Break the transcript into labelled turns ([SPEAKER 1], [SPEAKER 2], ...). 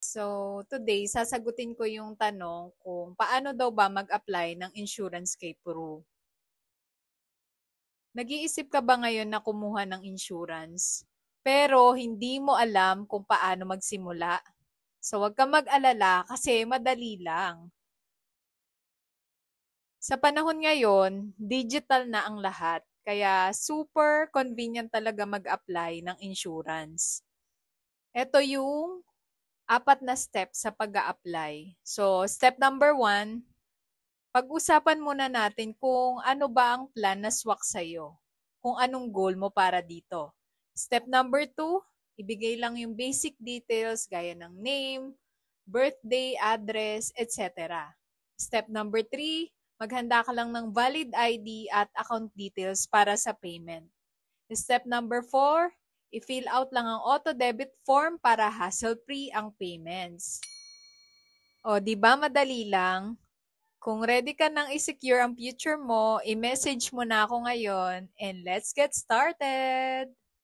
[SPEAKER 1] So, today, sasagutin ko yung tanong kung paano daw ba mag-apply ng insurance kay Puru. Nag-iisip ka ba ngayon na kumuha ng insurance, pero hindi mo alam kung paano magsimula? So, huwag kang mag-alala kasi madali lang. Sa panahon ngayon, digital na ang lahat, kaya super convenient talaga mag-apply ng insurance. Ito yung apat na steps sa pag-a-apply. So, step number one, pag-usapan muna natin kung ano ba ang plan na swak sa'yo. Kung anong goal mo para dito. Step number two, ibigay lang yung basic details gaya ng name, birthday, address, etc. Step number three, maghanda ka lang ng valid ID at account details para sa payment. Step number four, i-fill out lang ang auto-debit form para hassle-free ang payments. O, di ba madali lang? Kung ready ka nang i-secure ang future mo, i-message mo na ako ngayon and let's get started!